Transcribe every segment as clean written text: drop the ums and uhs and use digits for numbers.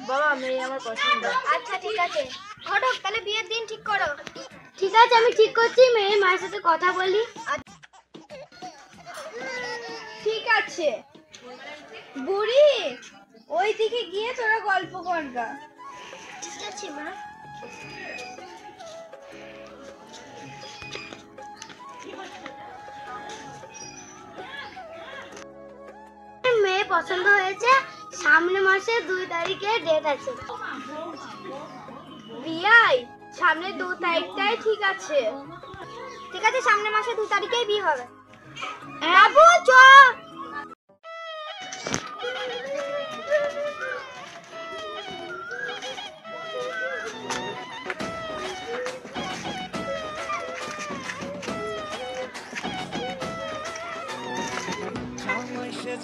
বাবা মেয়ে আমার পছন্দ। আচ্ছা ঠিক আছে, ঘটক তাহলে বিয়ের দিন ঠিক করো। ঠিক আছে আমি ঠিক করছি, মেয়ের মায়ের সাথে কথা বলি। ঠিক আছে বুড়ি, ওই দিকে গিয়ে তোরা গল্প করগা। ঠিক আছে মা। মেয়ে পছন্দ হয়েছে, সামনে মাসে 2 তারিখে ডেট আছে। বিয়াই সামনে 2 তারিখটাই ঠিক আছে। ঠিক আছে, সামনের মাসে 2 তারিখেই বিয়ে হবে। বাবু চ।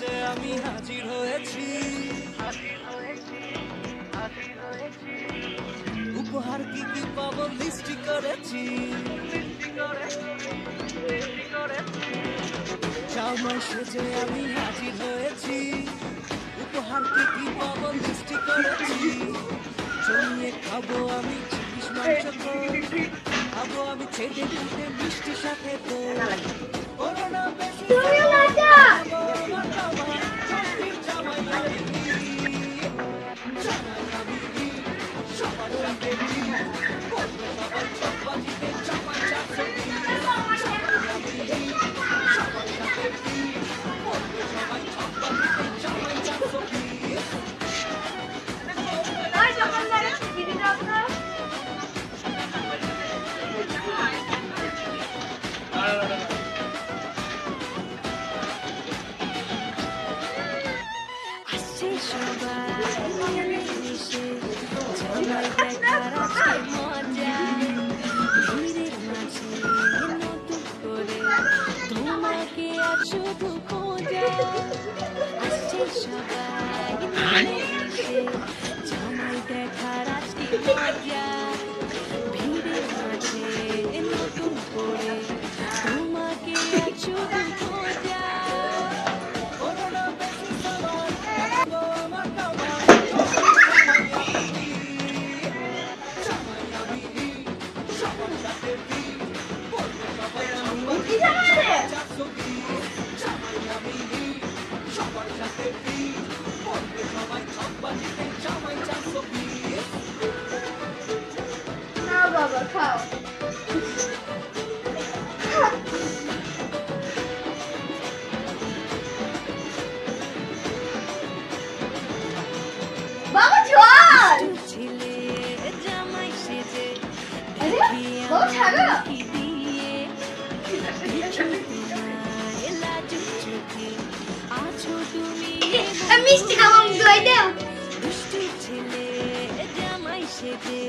যে আমি হাজির হয়েছি, উপহার কি কি পাবো লিস্টি করেছি, জামাই সেজে আমি হাজির হয়েছি, উপহার কি কি পাবো লিস্টি করেছি, জমিয়ে খাবো আমি চিকিস মাংস, খাবো আমি ছেড়ে দিতে মিষ্টি সাথে তো করোনা বেশি শুধু খোঁজা আসছে সবাই জামাই দেখার আজকে মজা, ভিড়ের মাঝে নতুন করে তোমাকে শুধু খোঁজা। বাবা খাও। বাবা চল। ছিলে জামাই সেজে আরে বাবা ছাড়ো। আছো তুমি মিষ্টি খাবো, দই দাও। দুষ্টু ছেলে জামাই সেজে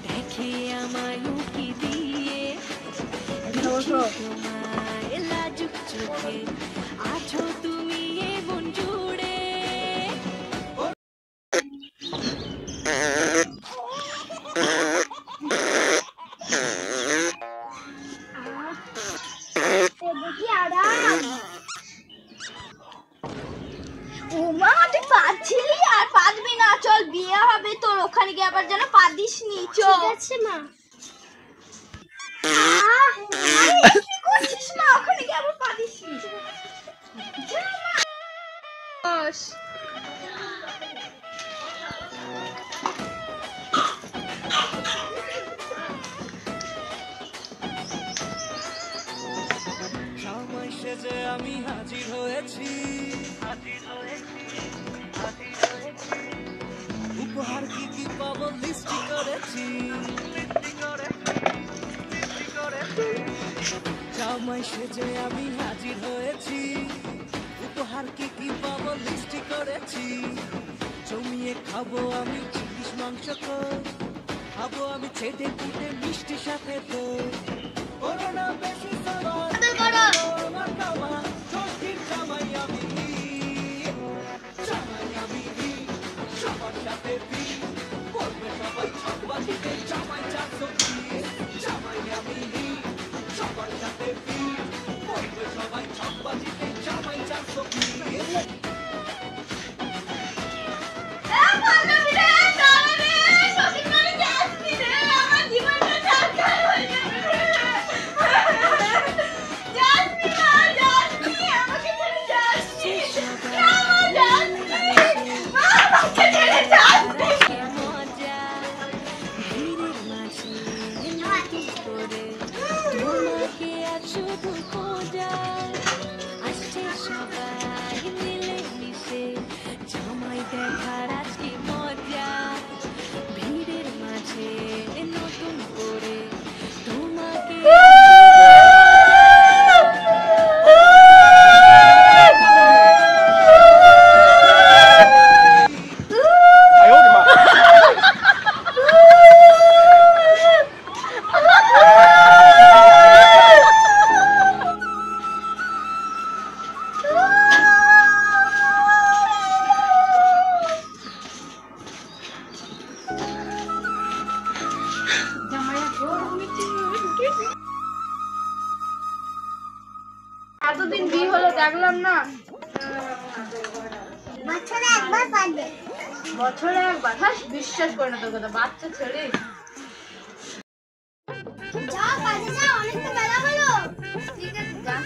দেখে আমায় উকি দিয়ে, তোমায় লাজুক চোখে আছো তুমি এ মন জুড়ে। দেখি আরাম। উমা তুই পাচ্ছিলি আর পারবি না, চল বিয়ে হবে তোর, ওখানে গিয়ে আবার যেন পাদিস নি। চল। ঠিক আছে মা। আরে কি করছিস মা, ওখানে গিয়ে আবার পাদিস নি। সময় সেজে আমি হাজির হয়েছি, উপহার কি কি পাবো লিস্টি করেছি, জামাই সেজে আমি হাজির হয়েছি, উপহার কি কি পাবো লিস্টি করেছি, জমিয়ে খাবো আমি চিকিস মাংস, খাবো আমি ছেটে কুটে মিষ্টি সাথে তো করোনা বেশি জামাই আমি সবার সাথে করবে সবাই ছকবাজিতে জামাই চারশো, জামাই আমি সবার সাথে করবে সবাই ছকবাজিতে জামাই চারশো। রাখলাম না। বছরে একবার পারবে। বছরে একবার? হ্যাঁ, বিশ্বাস করে না তোর কথা, বাচ্চা ছেড়ে। যাও কাজে যাও, অনেক তো বেলা হলো। ঠিক আছে, যা।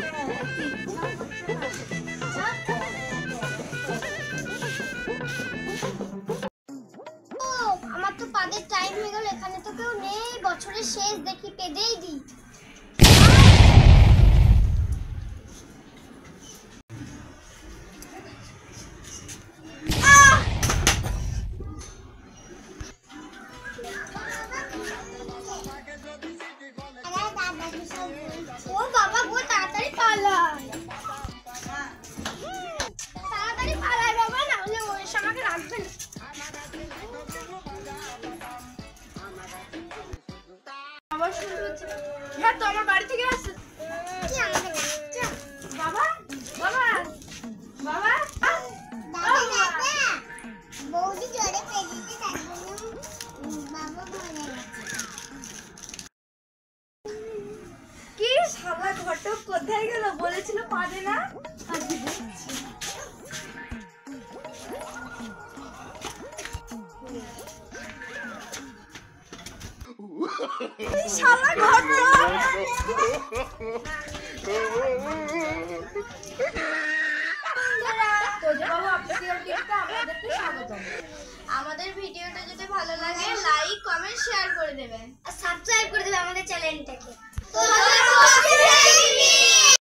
ও, আমার তো পাদের টাইম হয়ে গেল, এখানে তো কেউ নেই, বছরের শেষ, দেখি পেদেই দিই। ও বাবা, গো তাড়াতাড়ি পালাই, তাড়াতাড়ি পালাই বাবা, না হলে ওই আমাকে রাখবে না। আবার শুরু হচ্ছে। হ্যাঁ, তো আমার বাড়ি থেকে আসছে। কি আমাদের বাচ্চা? বাবা, বাবা, বাবা, দাদা, বৌদি জোরে পেদিতে থাকবে না, বাবা ভুলে গেছে। কি শালা ঘটক কোথায় গেল? বলেছিল পারে না। আজকে দেখছি। এই শালা ঘটক। আমাদের ভিডিওটা যদি ভালো লাগে লাইক কমেন্ট শেয়ার করে দেবেন আর সাবস্ক্রাইব করে দেবে আমাদের চ্যানেলটাকে। তো